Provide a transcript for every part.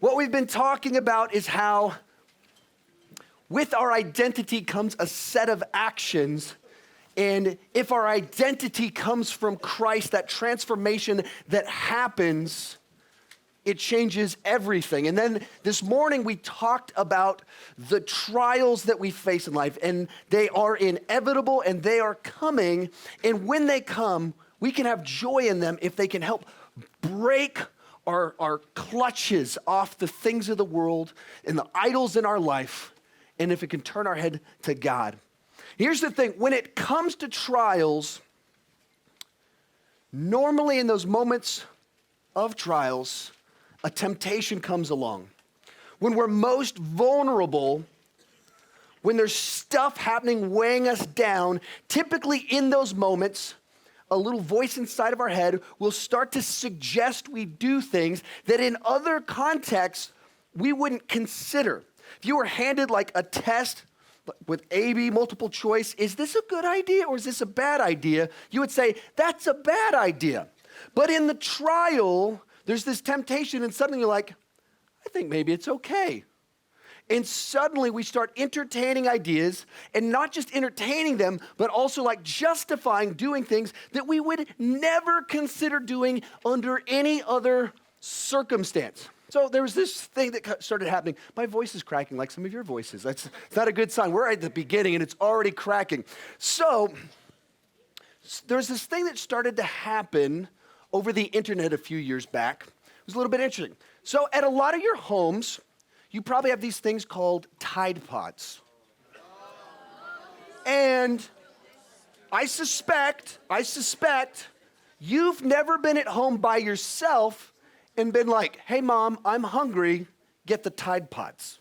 What we've been talking about is how with our identity comes a set of actions. And if our identity comes from Christ, that transformation that happens, it changes everything. And then this morning we talked about the trials that we face in life, and they are inevitable and they are coming. And when they come, we can have joy in them if they can help break our clutches off the things of the world and the idols in our life, and if it can turn our head to God. Here's the thing, when it comes to trials, normally in those moments of trials, a temptation comes along. When we're most vulnerable, when there's stuff happening weighing us down, typically in those moments, a little voice inside of our head will start to suggest we do things that in other contexts we wouldn't consider. If you were handed like a test with A/B multiple choice, is this a good idea or is this a bad idea? You would say, that's a bad idea. But in the trial, there's this temptation and suddenly you're like, I think maybe it's okay. And suddenly we start entertaining ideas, and not just entertaining them, but also like justifying doing things that we would never consider doing under any other circumstance. So there was this thing that started happening. My voice is cracking like some of your voices. It's not a good sign. We're at the beginning and it's already cracking. So there's this thing that started to happen over the internet a few years back. It was a little bit interesting. So at a lot of your homes, you probably have these things called Tide Pods. And I suspect you've never been at home by yourself and been like, hey mom, I'm hungry, get the Tide Pods.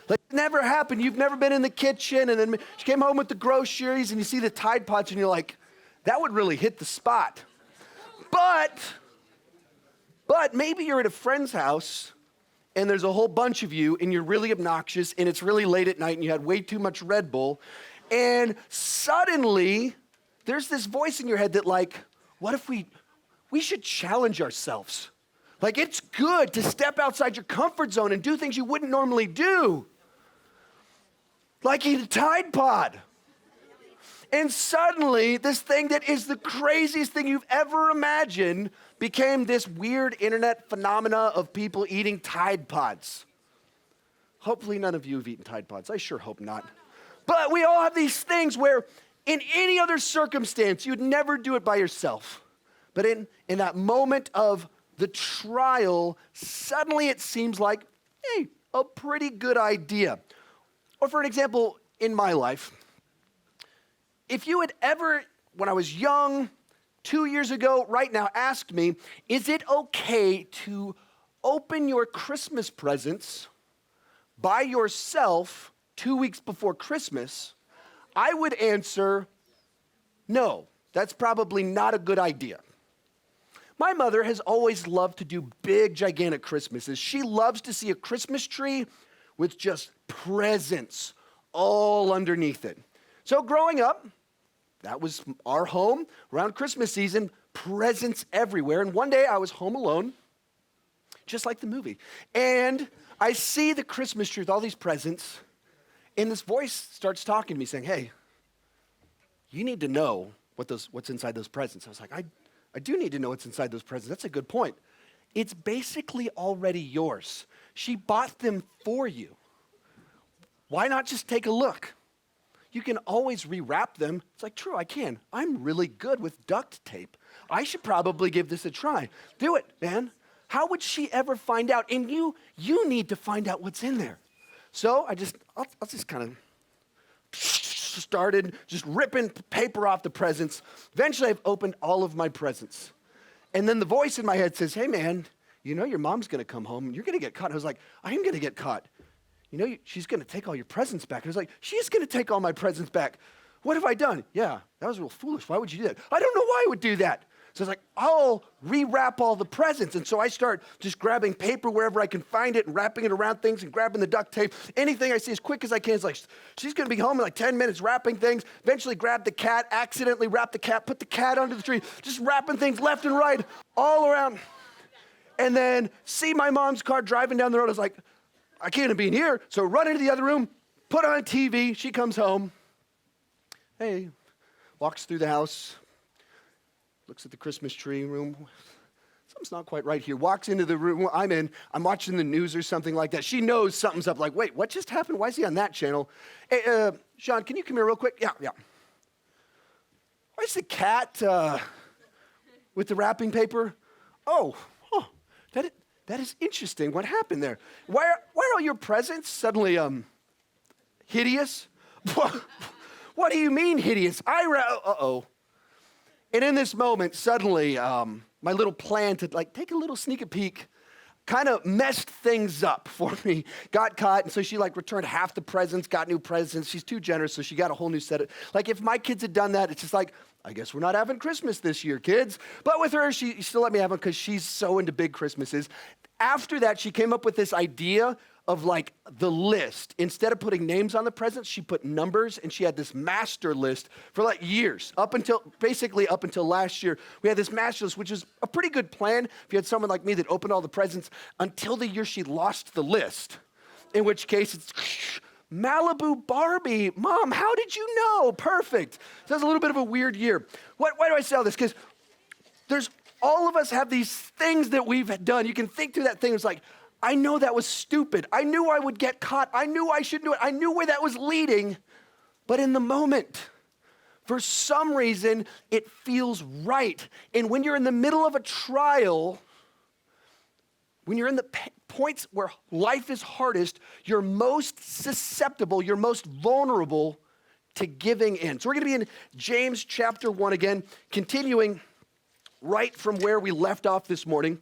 Like, it never happened. You've never been in the kitchen and then she came home with the groceries and you see the Tide Pods and you're like, that would really hit the spot. But maybe you're at a friend's house and there's a whole bunch of you and you're really obnoxious and it's really late at night and you had way too much Red Bull, and suddenly there's this voice in your head that like, what if we should challenge ourselves? Like, it's good to step outside your comfort zone and do things you wouldn't normally do. Like eat a Tide Pod. And suddenly, this thing that is the craziest thing you've ever imagined became this weird internet phenomena of people eating Tide Pods. Hopefully none of you have eaten Tide Pods. I sure hope not. But we all have these things where in any other circumstance, you'd never do it by yourself. But in that moment of the trial, suddenly it seems like, hey, a pretty good idea. Or for an example, in my life, if you had ever, when I was young, 2 years ago, right now, asked me, is it okay to open your Christmas presents by yourself 2 weeks before Christmas, I would answer, no, that's probably not a good idea. My mother has always loved to do big, gigantic Christmases. She loves to see a Christmas tree with just presents all underneath it. So growing up, that was our home. Around Christmas season, presents everywhere. And one day I was home alone, just like the movie. And I see the Christmas tree with all these presents. And this voice starts talking to me saying, hey, you need to know what's inside those presents. I was like, I do need to know what's inside those presents. That's a good point. It's basically already yours. She bought them for you. Why not just take a look? You can always rewrap them. It's like, true, I can. I'm really good with duct tape. I should probably give this a try. Do it, man. How would she ever find out? And you need to find out what's in there. So I'll just kind of started just ripping paper off the presents. Eventually, I've opened all of my presents. And then the voice in my head says, hey, man, you know your mom's going to come home and you're going to get caught. And I was like, I am going to get caught. You know, she's going to take all your presents back. And I was like, she's going to take all my presents back. What have I done? Yeah, that was real foolish. Why would you do that? I don't know why I would do that. So I was like, I'll rewrap all the presents. And so I start just grabbing paper wherever I can find it and wrapping it around things and grabbing the duct tape. Anything I see as quick as I can. It's like, she's going to be home in like 10 minutes wrapping things. Eventually grab the cat, accidentally wrap the cat, put the cat under the tree, just wrapping things left and right all around. and then see my mom's car driving down the road. I was like, I can't be in here. So run into the other room, put on TV. She comes home. Hey, walks through the house, looks at the Christmas tree room. Something's not quite right here. Walks into the room I'm in. I'm watching the news or something like that. She knows something's up. Like, wait, what just happened? Why is he on that channel? Hey, Sean, can you come here real quick? Yeah. Why is the cat with the wrapping paper? Oh, that is interesting. What happened there? Why are all your presents suddenly hideous? What do you mean hideous? Uh-oh. And in this moment, suddenly, my little plan to take a little sneak peek kind of messed things up for me. Got caught, and so she returned half the presents, got new presents. She's too generous, so she got a whole new set of, if my kids had done that, it's just I guess we're not having Christmas this year, kids. But with her, she still let me have them because she's so into big Christmases. After that, she came up with this idea of the list. Instead of putting names on the presents, she put numbers, and she had this master list for years, up until last year. We had this master list, which is a pretty good plan if you had someone like me that opened all the presents until the year she lost the list, in which case it's Malibu Barbie. Mom, how did you know? Perfect. So that's a little bit of a weird year. Why do I say all this? Because all of us have these things that we've done. You can think through that thing. It's I know that was stupid. I knew I would get caught. I knew I shouldn't do it. I knew where that was leading. But in the moment, for some reason, it feels right. And when you're in the middle of a trial, when you're in the points where life is hardest, you're most susceptible, you're most vulnerable to giving in. So we're going to be in James chapter 1 again, continuing right from where we left off this morning.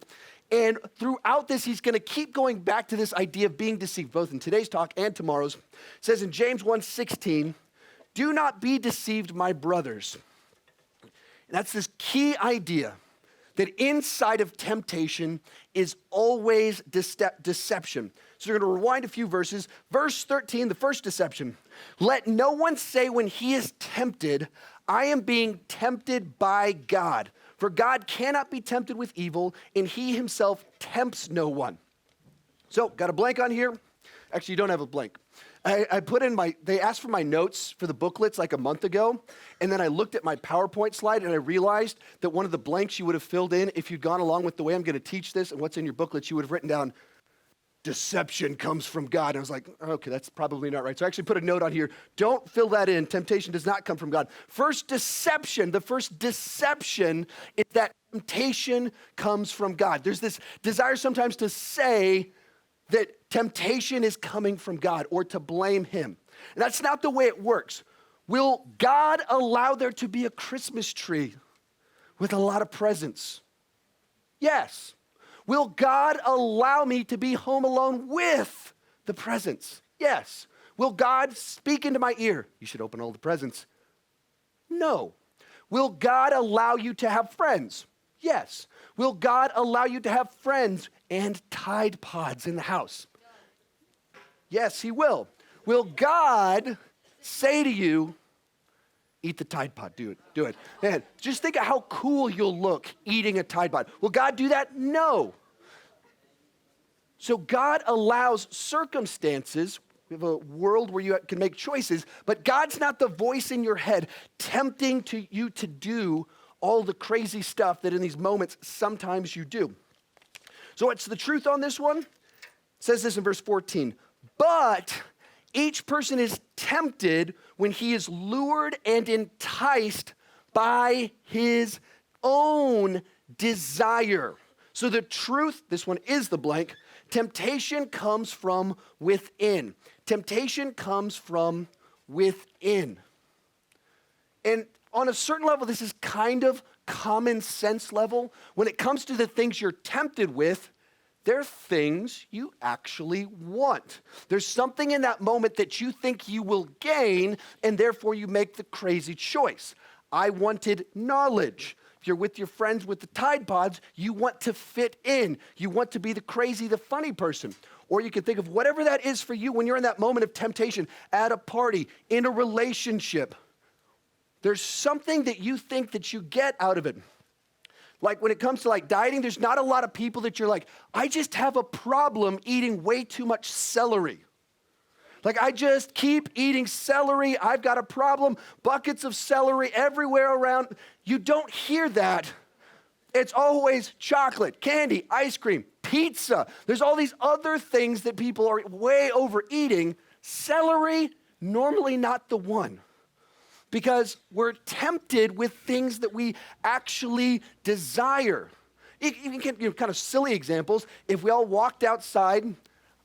And throughout this, he's going to keep going back to this idea of being deceived, both in today's talk and tomorrow's. It says in James 1:16, do not be deceived, my brothers. And that's this key idea that inside of temptation is always deception. So we're going to rewind a few verses. Verse 13, the first deception. Let no one say when he is tempted, I am being tempted by God. For God cannot be tempted with evil, and he himself tempts no one. So, got a blank on here? Actually, you don't have a blank. I put in they asked for my notes for the booklets a month ago, and then I looked at my PowerPoint slide, and I realized that one of the blanks you would have filled in, if you'd gone along with the way I'm going to teach this and what's in your booklets, you would have written down, deception comes from God. And I was like, okay, that's probably not right. So I actually put a note on here. Don't fill that in. Temptation does not come from God. The first deception is that temptation comes from God. There's this desire sometimes to say that temptation is coming from God or to blame him. And that's not the way it works. Will God allow there to be a Christmas tree with a lot of presents? Yes. Will God allow me to be home alone with the presents? Yes. Will God speak into my ear? You should open all the presents. No. Will God allow you to have friends? Yes. Will God allow you to have friends and Tide Pods in the house? Yes, he will. Will God say to you, eat the Tide Pod, do it. Man, just think of how cool you'll look eating a Tide Pod. Will God do that? No. So God allows circumstances. We have a world where you can make choices, but God's not the voice in your head tempting you to do all the crazy stuff that in these moments sometimes you do. So what's the truth on this one? It says this in verse 14. But each person is tempted when he is lured and enticed by his own desire. So the truth, this one is the blank, temptation comes from within. Temptation comes from within. And on a certain level, this is kind of common sense level. When it comes to the things you're tempted with, they're things you actually want. There's something in that moment that you think you will gain, and therefore you make the crazy choice. I wanted knowledge. If you're with your friends with the Tide Pods, you want to fit in. You want to be the crazy, the funny person. Or you can think of whatever that is for you when you're in that moment of temptation, at a party, in a relationship. There's something that you think that you get out of it. Like when it comes to like dieting, there's not a lot of people that you're like, I just have a problem eating way too much celery. Like I just keep eating celery. I've got a problem. Buckets of celery everywhere around. You don't hear that. It's always chocolate, candy, ice cream, pizza. There's all these other things that people are way overeating. Celery, normally not the one. Because we're tempted with things that we actually desire. You can get kind of silly examples. If we all walked outside,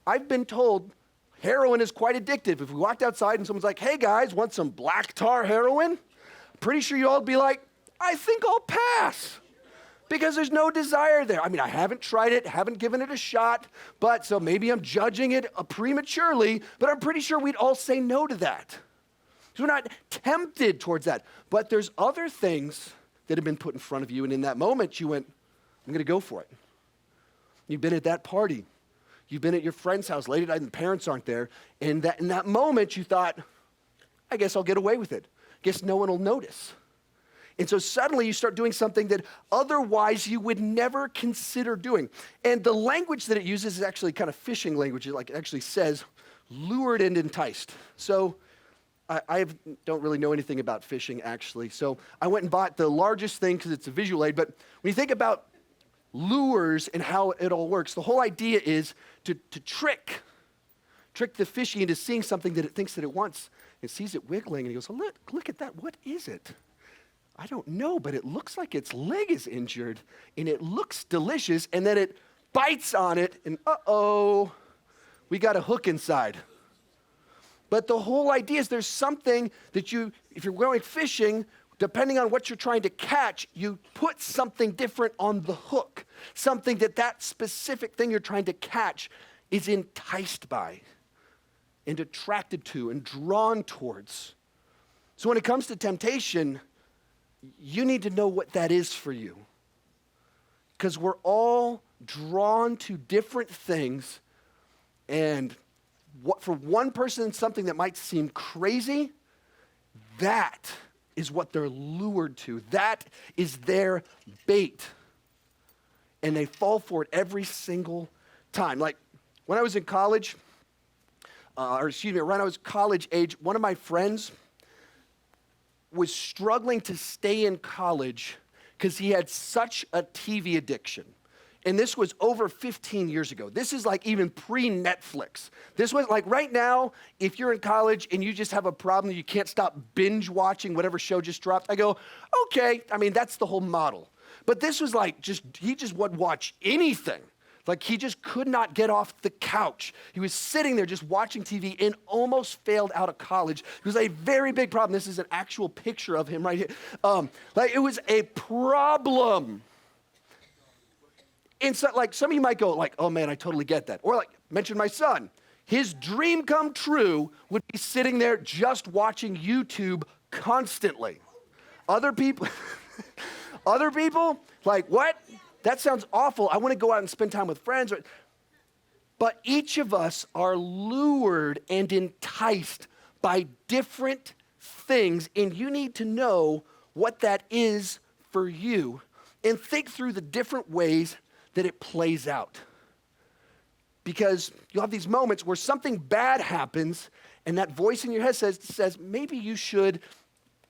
I've been told heroin is quite addictive. If we walked outside and someone's like, hey guys, want some black tar heroin? Pretty sure you all would be like, I think I'll pass. Because there's no desire there. I mean, I haven't tried it, haven't given it a shot, but so maybe I'm judging it prematurely, but I'm pretty sure we'd all say no to that. So we're not tempted towards that. But there's other things that have been put in front of you, and in that moment, you went, I'm going to go for it. You've been at that party. You've been at your friend's house late at night, and the parents aren't there. And in that moment, you thought, I guess I'll get away with it. Guess no one will notice. And so suddenly you start doing something that otherwise you would never consider doing. And the language that it uses is actually kind of fishing language. It actually says, lured and enticed. So I don't really know anything about fishing, actually. So I went and bought the largest thing because it's a visual aid. But when you think about lures and how it all works, the whole idea is to trick the fishy into seeing something that it thinks that it wants. It sees it wiggling, and he goes, oh, look at that. What is it? I don't know, but it looks like its leg is injured, and it looks delicious, and then it bites on it, and uh-oh, we got a hook inside. But the whole idea is there's something that if you're going fishing, depending on what you're trying to catch, you put something different on the hook, something that specific thing you're trying to catch is enticed by and attracted to and drawn towards. So when it comes to temptation, you need to know what that is for you. Because we're all drawn to different things, and for one person, something that might seem crazy, that is what they're lured to. That is their bait. And they fall for it every single time. Like when I was in college, when I was college age, one of my friends was struggling to stay in college because he had such a TV addiction. And this was over 15 years ago. This is like even pre-Netflix. This was like right now, if you're in college and you just have a problem, you can't stop binge watching whatever show just dropped, I go, okay, I mean, that's the whole model. But this was like he just wouldn't watch anything. Like he just could not get off the couch. He was sitting there just watching TV and almost failed out of college. It was a very big problem. This is an actual picture of him right here. It was a problem. And so, like, some of you might go, like, oh, man, I totally get that. Or, like, mention my son. His dream come true would be sitting there just watching YouTube constantly. Other people, like, what? That sounds awful. I want to go out and spend time with friends. But each of us are lured and enticed by different things, and you need to know what that is for you and think through the different ways that it plays out. Because you'll have these moments where something bad happens and that voice in your head says maybe you should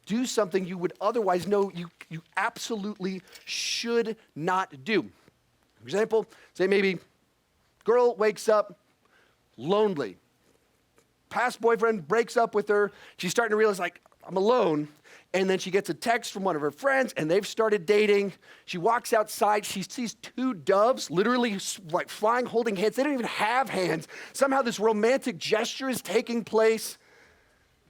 do something you would otherwise know you absolutely should not do. For example, say maybe girl wakes up lonely. Past boyfriend breaks up with her. She's starting to realize, like, I'm alone. And then she gets a text from one of her friends, and they've started dating. She walks outside. She sees two doves literally like flying, holding hands. They don't even have hands. Somehow this romantic gesture is taking place.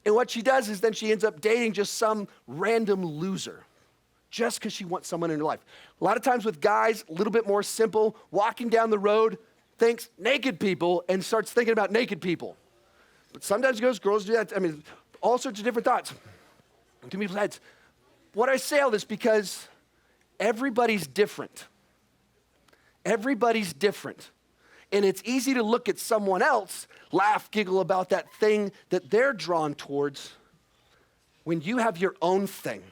And what she does is then she ends up dating just some random loser just because she wants someone in her life. A lot of times with guys, a little bit more simple, walking down the road, thinks naked people and starts thinking about naked people. But sometimes girls do that. I mean, all sorts of different thoughts. To people's heads. What I say all this because everybody's different. Everybody's different. And it's easy to look at someone else, laugh, giggle about that thing that they're drawn towards when you have your own thing.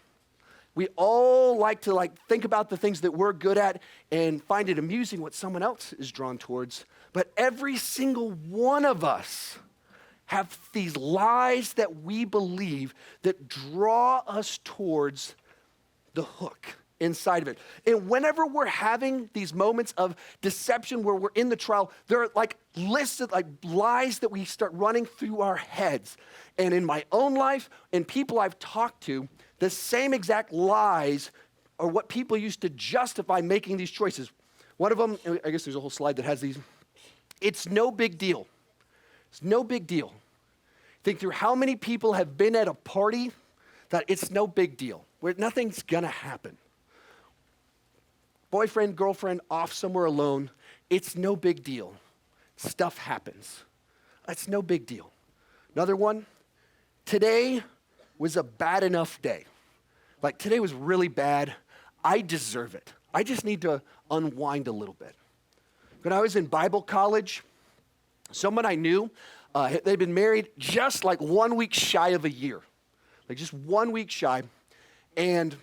We all like to think about the things that we're good at and find it amusing what someone else is drawn towards. But every single one of us have these lies that we believe that draw us towards the hook inside of it. And whenever we're having these moments of deception where we're in the trial, there are lists of lies that we start running through our heads. And in my own life and people I've talked to, the same exact lies are what people used to justify making these choices. One of them, I guess there's a whole slide that has these. It's no big deal. It's no big deal. Think through how many people have been at a party that it's no big deal, where nothing's gonna happen. Boyfriend, girlfriend, off somewhere alone, it's no big deal. Stuff happens. It's no big deal. Another one, today was a bad enough day. Today was really bad. I deserve it. I just need to unwind a little bit. When I was in Bible college, someone I knew, they'd been married just 1 week shy of a year. Just 1 week shy. And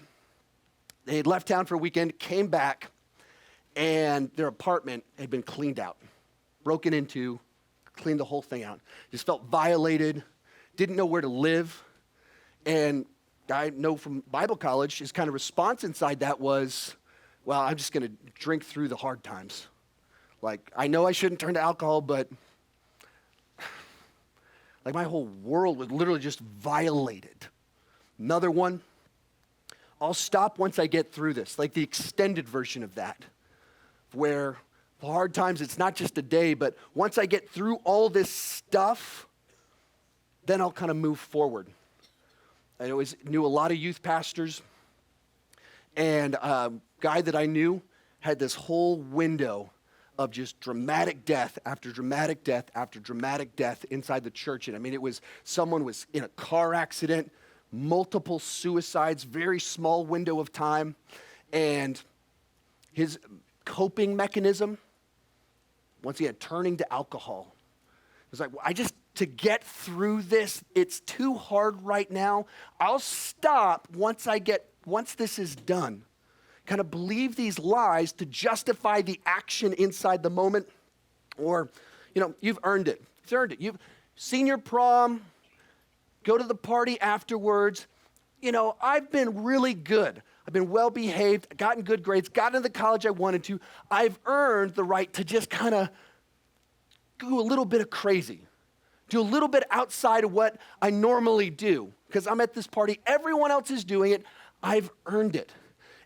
they had left town for a weekend, came back, and their apartment had been cleaned out, broken into, cleaned the whole thing out. Just felt violated, didn't know where to live. And I know from Bible college, his kind of response inside that was, well, I'm just going to drink through the hard times. I know I shouldn't turn to alcohol, but my whole world was literally just violated. Another one, I'll stop once I get through this, the extended version of that, where the hard times, it's not just a day, but once I get through all this stuff, then I'll kind of move forward. I always knew a lot of youth pastors, and a guy that I knew had this whole window of just dramatic death after dramatic death after dramatic death inside the church. And I mean, someone was in a car accident, multiple suicides, very small window of time. And his coping mechanism, once again, turning to alcohol. It was to get through this, it's too hard right now. I'll stop once this is done. Kind of believe these lies to justify the action inside the moment. Or, you've earned it. You've earned it. You've seen your prom, go to the party afterwards. I've been really good. I've been well behaved, gotten good grades, gotten into the college I wanted to. I've earned the right to just kind of do a little bit of crazy. Do a little bit outside of what I normally do. Because I'm at this party, everyone else is doing it. I've earned it.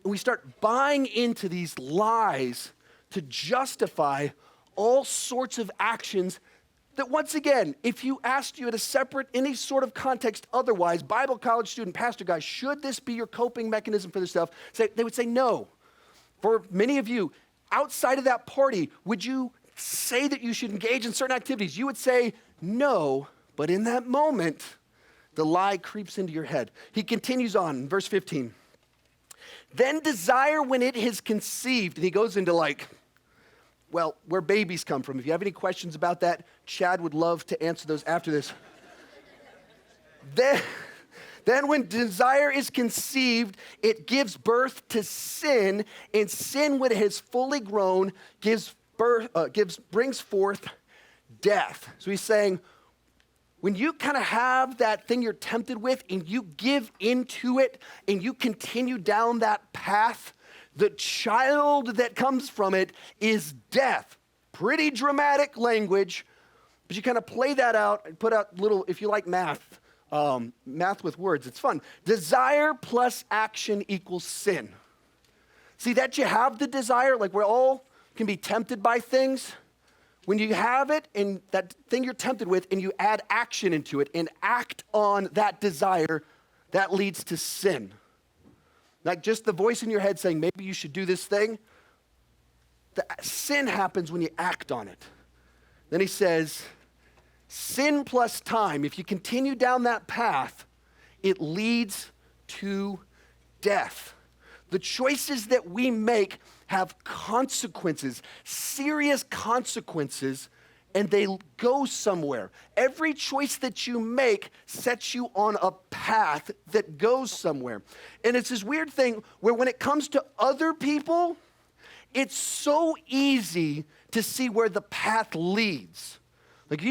And we start buying into these lies to justify all sorts of actions that, once again, if you asked you at a separate, any sort of context otherwise, Bible college student, pastor guy, should this be your coping mechanism for this stuff? They would say no. For many of you, outside of that party, would you say that you should engage in certain activities? You would say no, but in that moment, the lie creeps into your head. He continues on in verse 15. Then desire when it is conceived. And he goes into where babies come from. If you have any questions about that, Chad would love to answer those after this. Then when desire is conceived, it gives birth to sin. And sin, when it has fully grown, brings forth death. So he's saying, when you kind of have that thing you're tempted with and you give into it and you continue down that path, the child that comes from it is death. Pretty dramatic language, but you kind of play that out and put out little, if you like math with words, it's fun. Desire plus action equals sin. See that you have the desire, we all can be tempted by things. When you have it and that thing you're tempted with and you add action into it and act on that desire, that leads to sin. Just the voice in your head saying, maybe you should do this thing. The sin happens when you act on it. Then he says, sin plus time, if you continue down that path, it leads to death. The choices that we make have consequences, serious consequences, and they go somewhere. Every choice that you make sets you on a path that goes somewhere. And it's this weird thing where when it comes to other people, it's so easy to see where the path leads. Like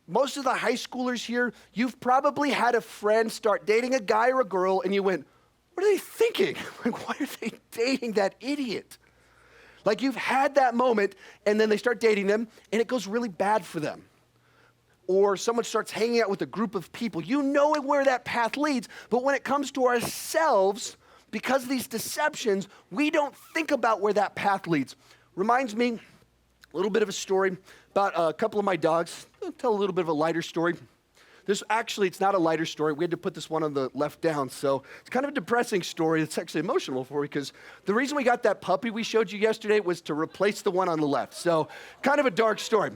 most of the high schoolers here, you've probably had a friend start dating a guy or a girl and you went, what are they thinking? Like, why are they dating that idiot? Like you've had that moment and then they start dating them and it goes really bad for them. Or someone starts hanging out with a group of people. You know where that path leads, but when it comes to ourselves, because of these deceptions, we don't think about where that path leads. Reminds me a little bit of a story about a couple of my dogs. I'll tell a little bit of a lighter story. It's not a lighter story. We had to put this one on the left down, so it's kind of a depressing story. It's actually emotional for me because the reason we got that puppy we showed you yesterday was to replace the one on the left. So kind of a dark story.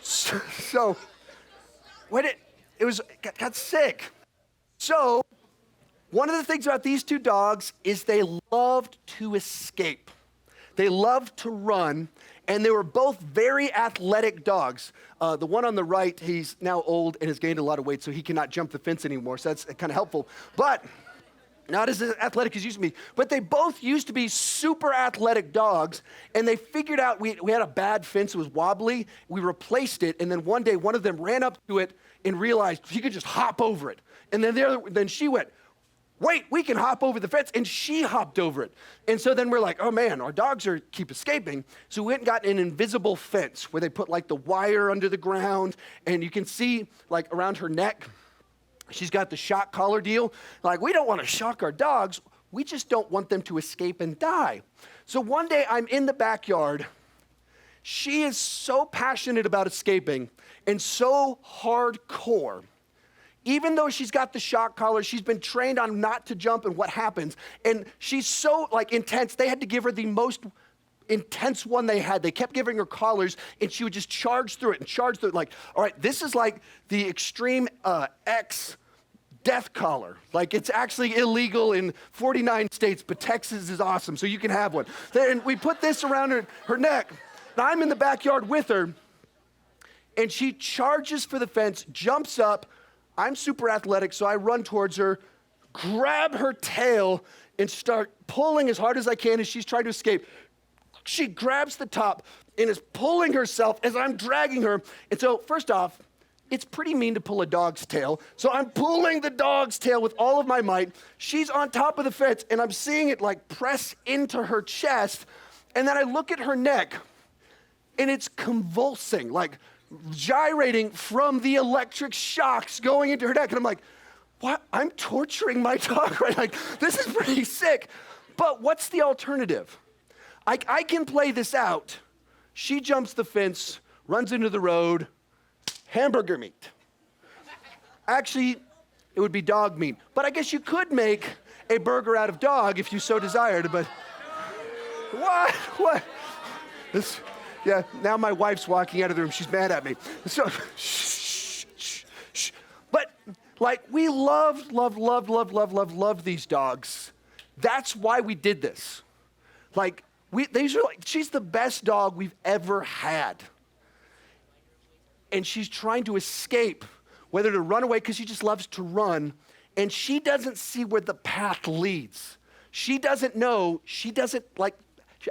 So when it got sick. So one of the things about these two dogs is they loved to escape. They loved to run, and they were both very athletic dogs. The one on the right, he's now old and has gained a lot of weight, so he cannot jump the fence anymore, so that's kind of helpful. But not as athletic as used to be. But they both used to be super athletic dogs, and they figured out we had a bad fence. It was wobbly. We replaced it, and then one day one of them ran up to it and realized he could just hop over it. And then she went, wait, we can hop over the fence, and she hopped over it. And so then we're like, oh man, our dogs keep escaping. So we went and got an invisible fence where they put like the wire under the ground, and you can see like around her neck, she's got the shock collar deal. Like, we don't want to shock our dogs. We just don't want them to escape and die. So one day I'm in the backyard. She is so passionate about escaping and so hardcore. Even though she's got the shock collar, she's been trained on not to jump and what happens. And she's so intense, they had to give her the most intense one they had. They kept giving her collars and she would just charge through it. Like, all right, this is like the extreme X death collar. Like, it's actually illegal in 49 states, but Texas is awesome, so you can have one. And we put this around her neck. Now I'm in the backyard with her, and she charges for the fence, jumps up. I'm super athletic, so I run towards her, grab her tail, and start pulling as hard as I can as she's trying to escape. She grabs the top and is pulling herself as I'm dragging her. And so, first off, it's pretty mean to pull a dog's tail. So I'm pulling the dog's tail with all of my might. She's on top of the fence, and I'm seeing it press into her chest. And then I look at her neck, and it's convulsing, gyrating from the electric shocks going into her neck. And I'm like, what? I'm torturing my dog, right? This is pretty sick. But what's the alternative? I can play this out. She jumps the fence, runs into the road, hamburger meat. Actually, it would be dog meat. But I guess you could make a burger out of dog if you so desired. But what? Yeah, now my wife's walking out of the room. She's mad at me. So, shh. But we love these dogs. That's why we did this. She's the best dog we've ever had. And she's trying to escape, whether to run away because she just loves to run, and she doesn't see where the path leads. She doesn't know. She doesn't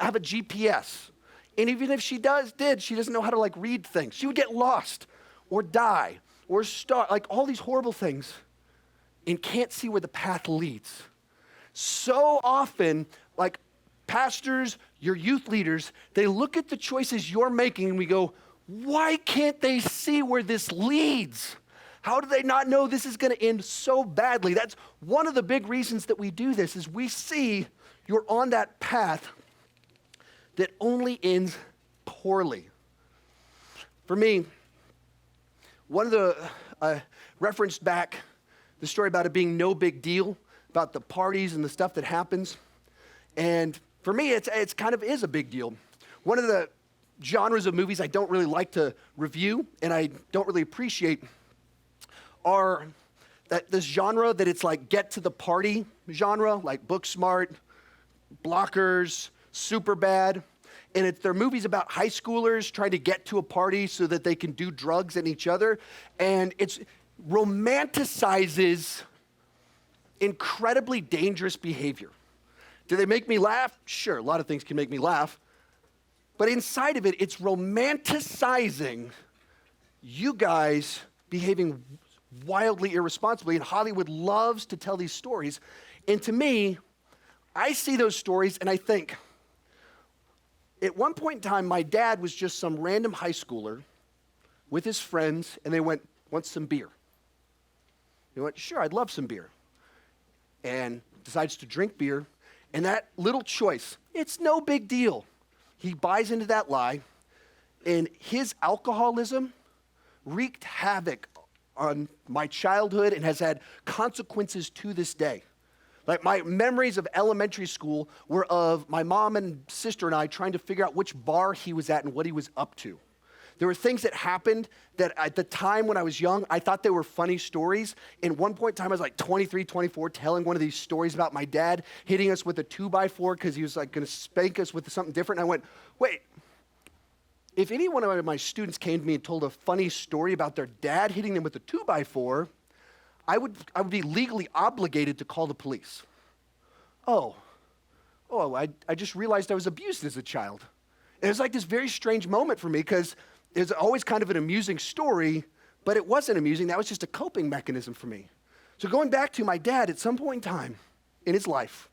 have a GPS. And even if she she doesn't know how to read things. She would get lost or die or start, all these horrible things, and can't see where the path leads. So often, pastors, your youth leaders, they look at the choices you're making and we go, why can't they see where this leads? How do they not know this is going to end so badly? That's one of the big reasons that we do this, is we see you're on that path that only ends poorly. For me, one of the, referenced back the story about it being no big deal, about the parties and the stuff that happens. And for me, it's kind of is a big deal. One of the genres of movies I don't really like to review and I don't really appreciate are this genre that it's get to the party genre, like Booksmart, Blockers, Superbad. And they're movies about high schoolers trying to get to a party so that they can do drugs and each other. And it's romanticizes incredibly dangerous behavior. Do they make me laugh? Sure, a lot of things can make me laugh. But inside of it, it's romanticizing you guys behaving wildly irresponsibly. And Hollywood loves to tell these stories. And to me, I see those stories and I think, at one point in time, my dad was just some random high schooler with his friends, and they went, want some beer? He went, sure, I'd love some beer. And decides to drink beer. And that little choice, it's no big deal. He buys into that lie. And his alcoholism wreaked havoc on my childhood and has had consequences to this day. Like my memories of elementary school were of my mom and sister and I trying to figure out which bar he was at and what he was up to. There were things that happened that at the time when I was young, I thought they were funny stories. And one point in time, I was like 23, 24, telling one of these stories about my dad hitting us with a 2x4 because he was like going to spank us with something different. And I went, wait, if any one of my students came to me and told a funny story about their dad hitting them with a 2x4, I would be legally obligated to call the police. I just realized I was abused as a child. And it was like this very strange moment for me because it was always kind of an amusing story, but it wasn't amusing. That was just a coping mechanism for me. So going back to my dad, at some point in time in his life,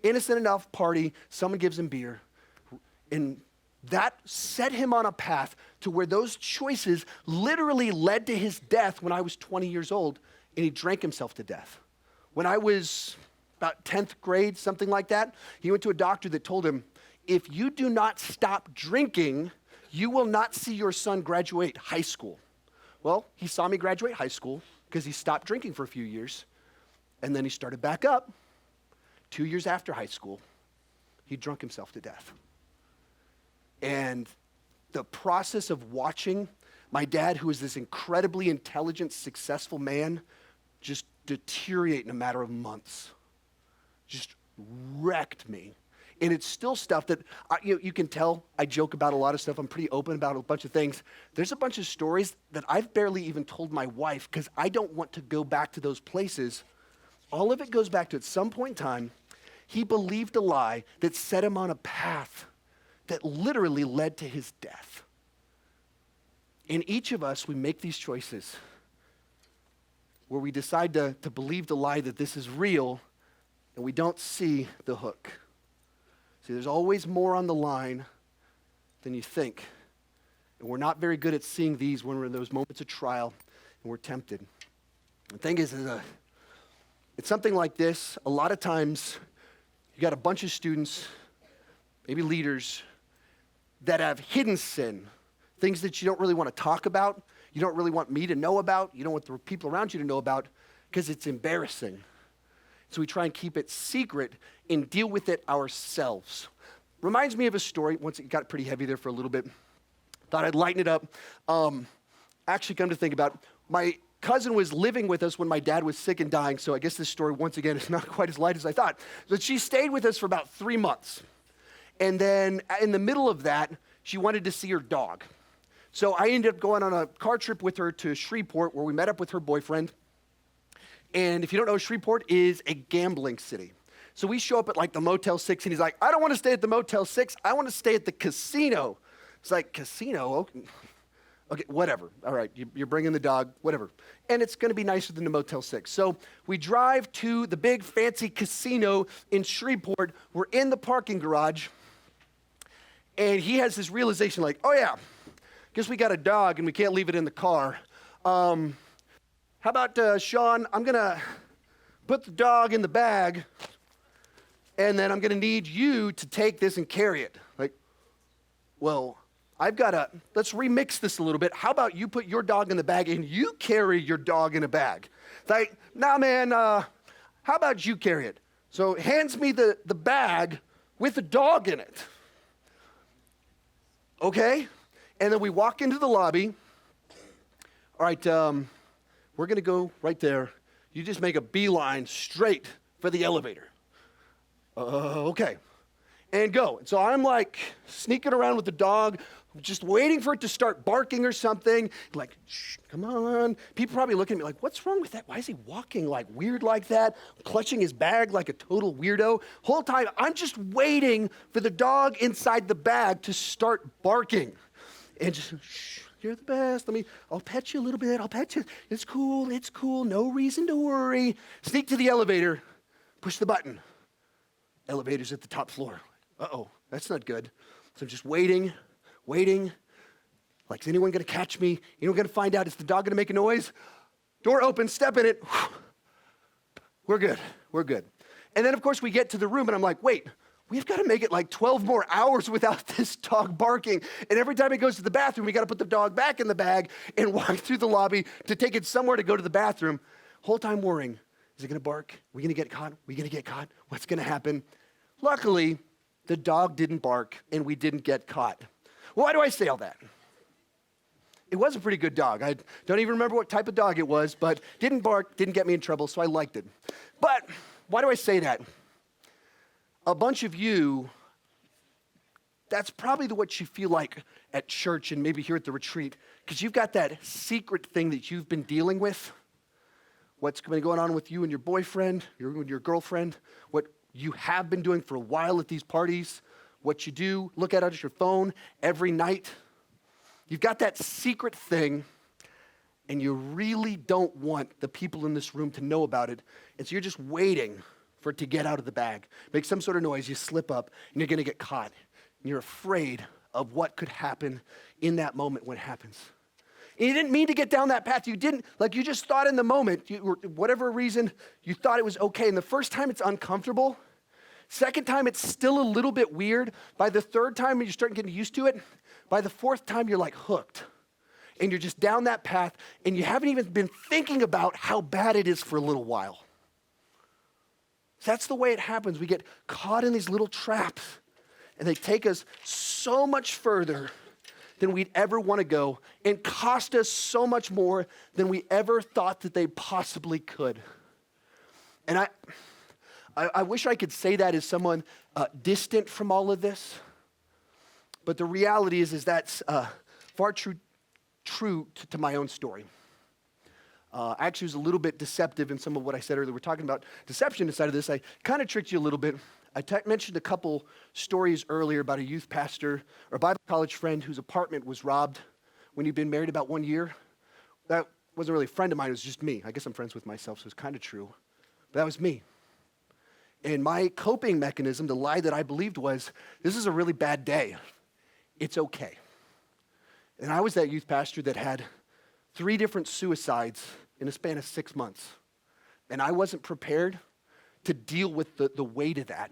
innocent enough party, someone gives him beer, and that set him on a path to where those choices literally led to his death when I was 20 years old, and he drank himself to death. When I was about 10th grade, something like that, he went to a doctor that told him, if you do not stop drinking, you will not see your son graduate high school. Well, he saw me graduate high school because he stopped drinking for a few years, and then he started back up. 2 years after high school, he drunk himself to death. And the process of watching my dad, who is this incredibly intelligent, successful man, just deteriorate in a matter of months, just wrecked me. And it's still stuff that, you can tell I joke about a lot of stuff. I'm pretty open about a bunch of things. There's a bunch of stories that I've barely even told my wife because I don't want to go back to those places. All of it goes back to, at some point in time, he believed a lie that set him on a path that literally led to his death. In each of us, we make these choices where we decide to believe the lie that this is real, and we don't see the hook. See, there's always more on the line than you think. And we're not very good at seeing these when we're in those moments of trial and we're tempted. The thing is it's something like this. A lot of times, you got a bunch of students, maybe leaders, that have hidden sin, things that you don't really want to talk about, you don't really want me to know about, you don't want the people around you to know about, because it's embarrassing. So we try and keep it secret and deal with it ourselves. Reminds me of a story. Once it got pretty heavy there for a little bit. Thought I'd lighten it up. Actually, come to think about it, my cousin was living with us when my dad was sick and dying, so I guess this story, once again, is not quite as light as I thought. But she stayed with us for about 3 months. And then in the middle of that, she wanted to see her dog. So I ended up going on a car trip with her to Shreveport, where we met up with her boyfriend. And if you don't know, Shreveport is a gambling city. So we show up at like the Motel 6, and he's like, I don't want to stay at the Motel 6. I want to stay at the casino. It's like, casino? Okay, whatever. All right, you're bringing the dog, whatever. And it's going to be nicer than the Motel 6. So we drive to the big fancy casino in Shreveport. We're in the parking garage. And he has this realization like, oh yeah, guess we got a dog and we can't leave it in the car. How about, Sean, I'm going to put the dog in the bag, and then I'm going to need you to take this and carry it. Like, well, let's remix this a little bit. How about you put your dog in the bag and you carry your dog in a bag? It's like, nah, man, how about you carry it? So hands me the bag with the dog in it. Okay? And then we walk into the lobby. All right, we're going to go right there. You just make a beeline straight for the elevator. Okay. and go. And so I'm like sneaking around with the dog, just waiting for it to start barking or something. Like, shh, come on. People probably looking at me like, what's wrong with that? Why is he walking like weird like that? Clutching his bag like a total weirdo. Whole time, I'm just waiting for the dog inside the bag to start barking. And just, shh, you're the best. I'll pet you a little bit. I'll pet you. It's cool. No reason to worry. Sneak to the elevator. Push the button. Elevator's at the top floor. Uh-oh, that's not good. So I'm just waiting. Like, is anyone gonna catch me? Anyone gonna find out? Is the dog gonna make a noise? Door opens, step in it. We're good. And then, of course, we get to the room, and I'm like, wait, we've got to make it like 12 more hours without this dog barking. And every time it goes to the bathroom, we got to put the dog back in the bag and walk through the lobby to take it somewhere to go to the bathroom. Whole time worrying, is it going to bark? Are we going to get caught? What's going to happen? Luckily, the dog didn't bark, and we didn't get caught. Why do I say all that? It was a pretty good dog. I don't even remember what type of dog it was, but didn't bark, didn't get me in trouble, so I liked it. But why do I say that? A bunch of you, that's probably what you feel like at church and maybe here at the retreat, because you've got that secret thing that you've been dealing with. What's been going on with you and your boyfriend, your girlfriend, what you have been doing for a while at these parties, what you do, look at it on your phone every night. You've got that secret thing, and you really don't want the people in this room to know about it, and so you're just waiting for it to get out of the bag. Make some sort of noise, you slip up, and you're gonna get caught. And you're afraid of what could happen in that moment when it happens. And you didn't mean to get down that path. You just thought in the moment, whatever reason, you thought it was okay. And the first time it's uncomfortable. Second time, it's still a little bit weird. By the third time, you're starting getting used to it. By the fourth time, you're like hooked. And you're just down that path, and you haven't even been thinking about how bad it is for a little while. That's the way it happens. We get caught in these little traps, and they take us so much further than we'd ever want to go and cost us so much more than we ever thought that they possibly could. And I wish I could say that as someone distant from all of this, but the reality is that's far true to my own story. I actually was a little bit deceptive in some of what I said earlier. We're talking about deception inside of this. I kind of tricked you a little bit. I mentioned a couple stories earlier about a youth pastor or a Bible college friend whose apartment was robbed when he'd been married about 1 year. That wasn't really a friend of mine. It was just me. I guess I'm friends with myself, so it's kind of true. But that was me. And my coping mechanism, the lie that I believed was, this is a really bad day. It's okay. And I was that youth pastor that had 3 different suicides in a span of 6 months. And I wasn't prepared to deal with the weight of that.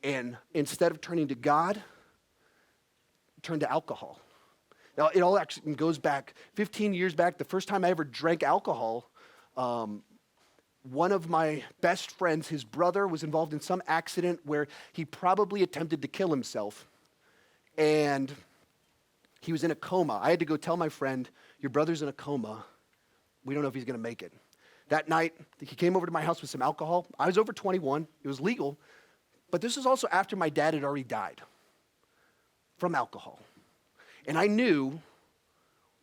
And instead of turning to God, turned to alcohol. Now, it all actually goes back 15 years back. The first time I ever drank alcohol, one of my best friends, his brother, was involved in some accident where he probably attempted to kill himself. And he was in a coma. I had to go tell my friend, your brother's in a coma. We don't know if he's going to make it. That night, he came over to my house with some alcohol. I was over 21. It was legal. But this was also after my dad had already died from alcohol. And I knew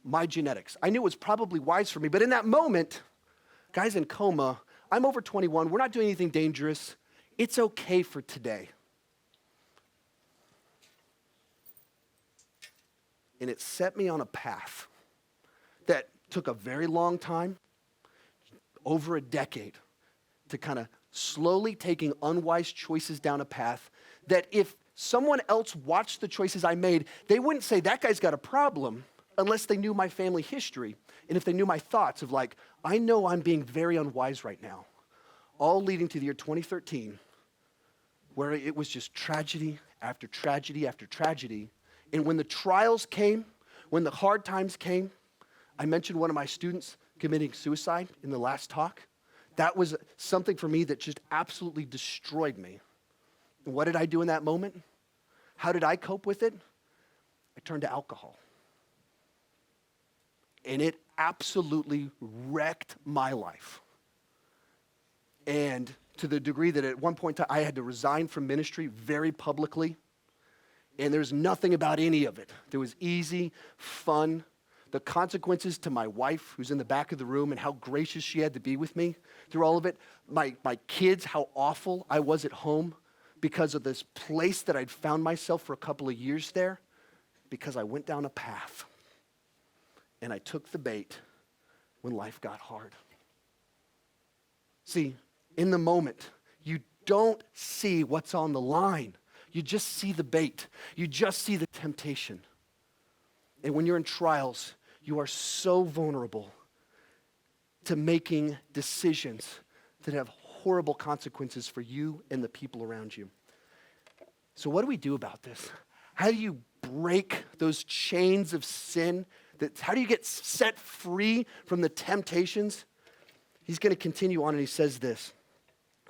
my genetics. I knew it was probably wise for me. But in that moment, guy's in coma. I'm over 21. We're not doing anything dangerous. It's okay for today. And it set me on a path that took a very long time, over a decade, to kind of slowly taking unwise choices down a path that if someone else watched the choices I made, they wouldn't say, that guy's got a problem, unless they knew my family history. And if they knew my thoughts of like, I know I'm being very unwise right now, all leading to the year 2013, where it was just tragedy after tragedy after tragedy. And when the trials came, when the hard times came, I mentioned one of my students committing suicide in the last talk. That was something for me that just absolutely destroyed me. And what did I do in that moment? How did I cope with it? I turned to alcohol. And it absolutely wrecked my life. And to the degree that at one point in time I had to resign from ministry very publicly. And there's nothing about any of it. There was easy, fun. The consequences to my wife, who's in the back of the room, and how gracious she had to be with me through all of it. My kids, how awful I was at home because of this place that I'd found myself for a couple of years there, because I went down a path and I took the bait when life got hard. See, in the moment, you don't see what's on the line. You just see the bait. You just see the temptation. And when you're in trials, you are so vulnerable to making decisions that have horrible consequences for you and the people around you. So what do we do about this? How do you break those chains of sin? How do you get set free from the temptations? He's going to continue on and he says this.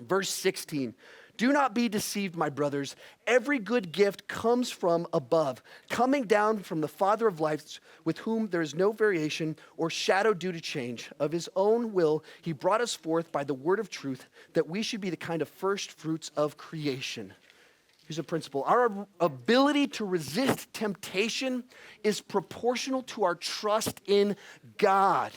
Verse 16, do not be deceived, my brothers. Every good gift comes from above, coming down from the Father of lights, with whom there is no variation or shadow due to change. Of his own will, he brought us forth by the word of truth, that we should be the kind of first fruits of creation. Here's a principle. Our ability to resist temptation is proportional to our trust in God.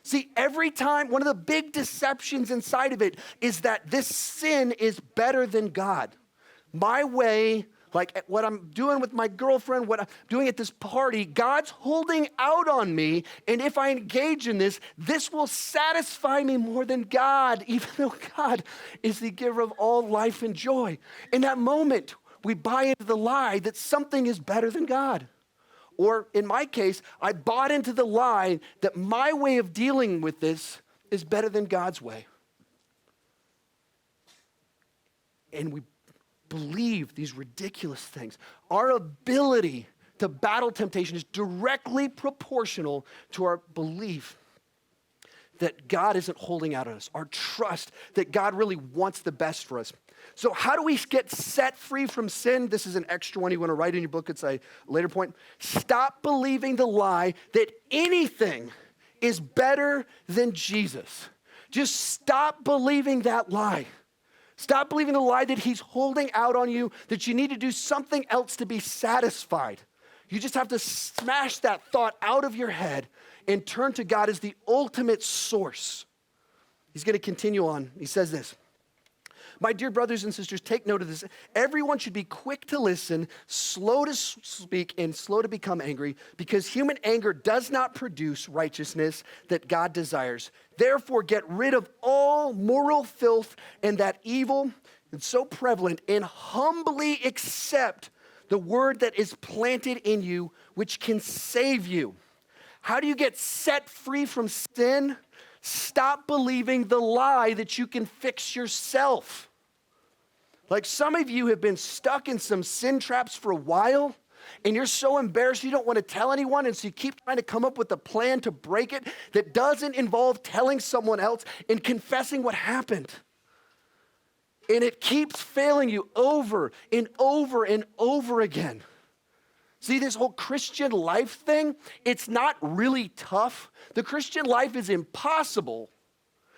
See, every time, one of the big deceptions inside of it is that this sin is better than God. My way, like what I'm doing with my girlfriend, what I'm doing at this party, God's holding out on me, and if I engage in this, this will satisfy me more than God, even though God is the giver of all life and joy. In that moment, we buy into the lie that something is better than God. Or in my case, I bought into the lie that my way of dealing with this is better than God's way. And we believe these ridiculous things. Our ability to battle temptation is directly proportional to our belief that God isn't holding out on us, our trust that God really wants the best for us. So how do we get set free from sin? This is an extra one you want to write in your book. It's a later point. Stop believing the lie that anything is better than Jesus. Just stop believing that lie. Stop believing the lie that he's holding out on you, that you need to do something else to be satisfied. You just have to smash that thought out of your head and turn to God as the ultimate source. He's going to continue on. He says this. My dear brothers and sisters, take note of this. Everyone should be quick to listen, slow to speak, and slow to become angry, because human anger does not produce righteousness that God desires. Therefore, get rid of all moral filth and that evil and so prevalent, and humbly accept the word that is planted in you, which can save you. How do you get set free from sin? Stop believing the lie that you can fix yourself. Like some of you have been stuck in some sin traps for a while, and you're so embarrassed you don't want to tell anyone, and so you keep trying to come up with a plan to break it that doesn't involve telling someone else and confessing what happened. And it keeps failing you over and over and over again. See, this whole Christian life thing, it's not really tough. The Christian life is impossible.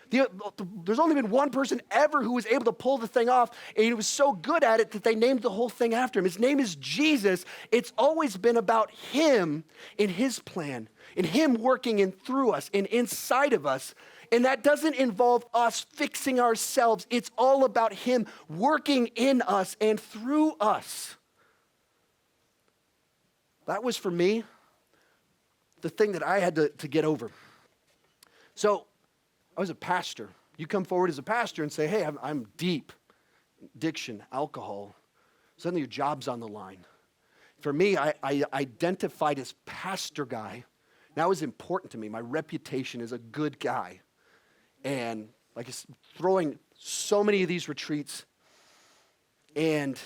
There's only been one person ever who was able to pull the thing off, and he was so good at it that they named the whole thing after him. His name is Jesus. It's always been about him and his plan, and him working in through us and inside of us. And that doesn't involve us fixing ourselves. It's all about him working in us and through us. That was, for me, the thing that I had to get over. So I was a pastor. You come forward as a pastor and say, hey, I'm deep. Addiction, alcohol. Suddenly your job's on the line. For me, I identified as pastor guy. That was important to me. My reputation as a good guy. And like throwing so many of these retreats. And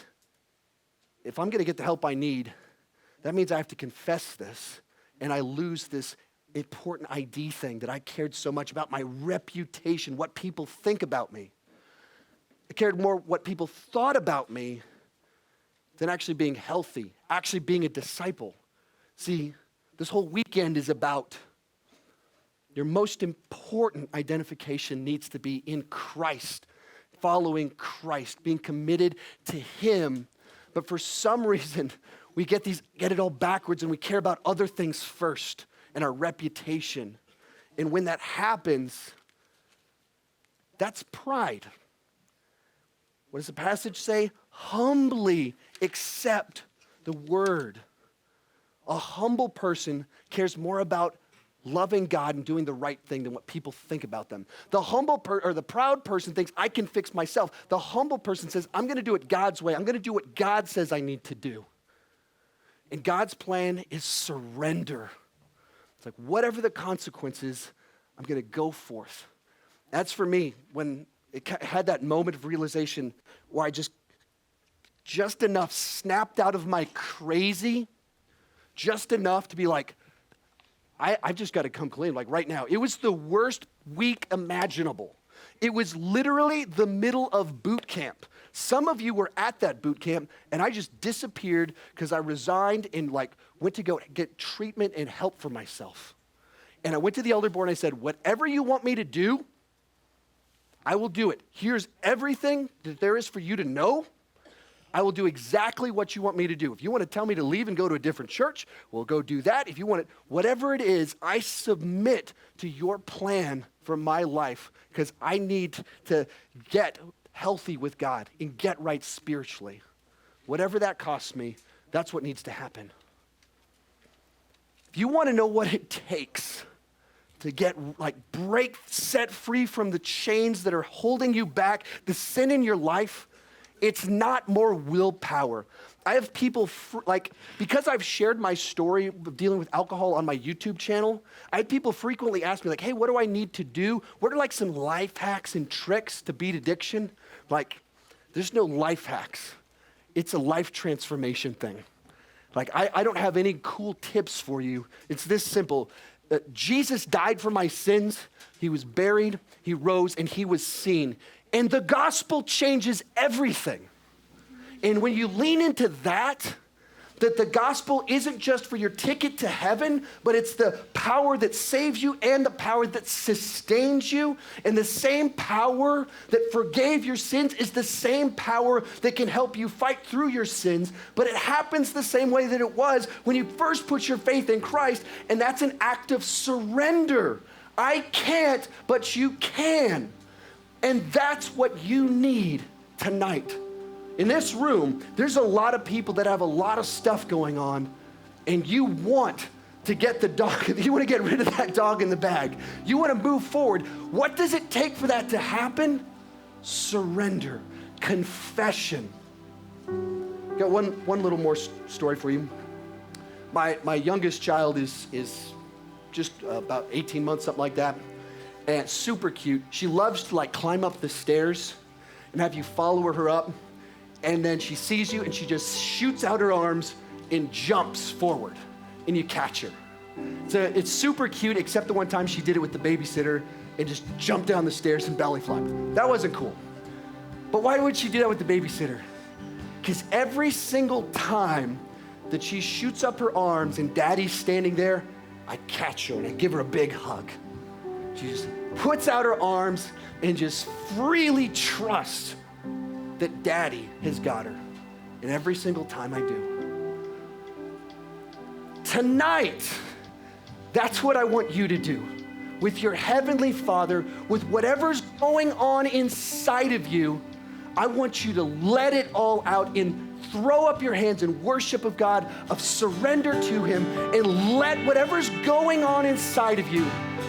if I'm going to get the help I need, that means I have to confess this, and I lose this important ID thing that I cared so much about, my reputation, what people think about me. I cared more what people thought about me than actually being healthy, actually being a disciple. See, this whole weekend is about Your most important identification needs to be in Christ, following Christ, being committed to him. But for some reason, we get it all backwards and we care about other things first and our reputation. And when that happens, that's pride. What does the passage say? Humbly accept the word. A humble person cares more about loving God and doing the right thing than what people think about them. The proud person thinks, I can fix myself. The humble person says, I'm going to do it God's way. I'm going to do what God says I need to do. And God's plan is surrender. It's like, whatever the consequences, I'm going to go forth. That's for me, when it had that moment of realization where I just enough snapped out of my crazy, just enough to be like, I've just got to come clean, like right now. It was the worst week imaginable. It was literally the middle of boot camp. Some of you were at that boot camp, and I just disappeared because I resigned and went to go get treatment and help for myself. And I went to the elder board and I said, whatever you want me to do, I will do it. Here's everything that there is for you to know. I will do exactly what you want me to do. If you want to tell me to leave and go to a different church, we'll go do that. If you want it, whatever it is, I submit to your plan for my life because I need to get healthy with God and get right spiritually. Whatever that costs me, that's what needs to happen. If you want to know what it takes to get set free from the chains that are holding you back, the sin in your life, it's not more willpower. I have people, because I've shared my story of dealing with alcohol on my YouTube channel, I have people frequently ask me, hey, what do I need to do? What are some life hacks and tricks to beat addiction? There's no life hacks. It's a life transformation thing. I don't have any cool tips for you. It's this simple. Jesus died for my sins. He was buried, he rose, and he was seen. And the gospel changes everything. And when you lean into that the gospel isn't just for your ticket to heaven, but it's the power that saves you and the power that sustains you. And the same power that forgave your sins is the same power that can help you fight through your sins. But it happens the same way that it was when you first put your faith in Christ, and that's an act of surrender. I can't, but you can. And that's what you need tonight. In this room, there's a lot of people that have a lot of stuff going on, and you want to get the dog, you want to get rid of that dog in the bag. You want to move forward. What does it take for that to happen? Surrender, confession. Got one little more story for you. My youngest child is just about 18 months, something like that, and super cute. She loves to climb up the stairs and have you follow her up. And then she sees you and she just shoots out her arms and jumps forward and you catch her. So it's super cute, except the one time she did it with the babysitter and just jumped down the stairs and belly flopped. That wasn't cool. But why would she do that with the babysitter? Because every single time that she shoots up her arms and daddy's standing there, I catch her and I give her a big hug. She just puts out her arms and just freely trusts that daddy has got her. And every single time I do. Tonight, that's what I want you to do with your heavenly Father, with whatever's going on inside of you. I want you to let it all out and throw up your hands in worship of God, of surrender to him, and let whatever's going on inside of you,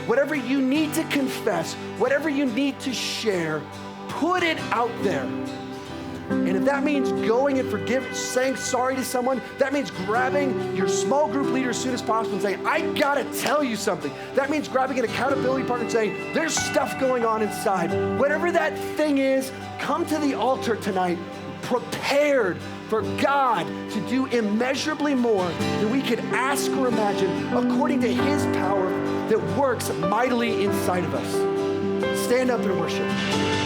whatever you need to confess, whatever you need to share, put it out there. And if that means going and saying sorry to someone, that means grabbing your small group leader as soon as possible and saying, I gotta tell you something. That means grabbing an accountability partner and saying, there's stuff going on inside. Whatever that thing is, come to the altar tonight, prepared for God to do immeasurably more than we could ask or imagine, according to his power that works mightily inside of us. Stand up and worship.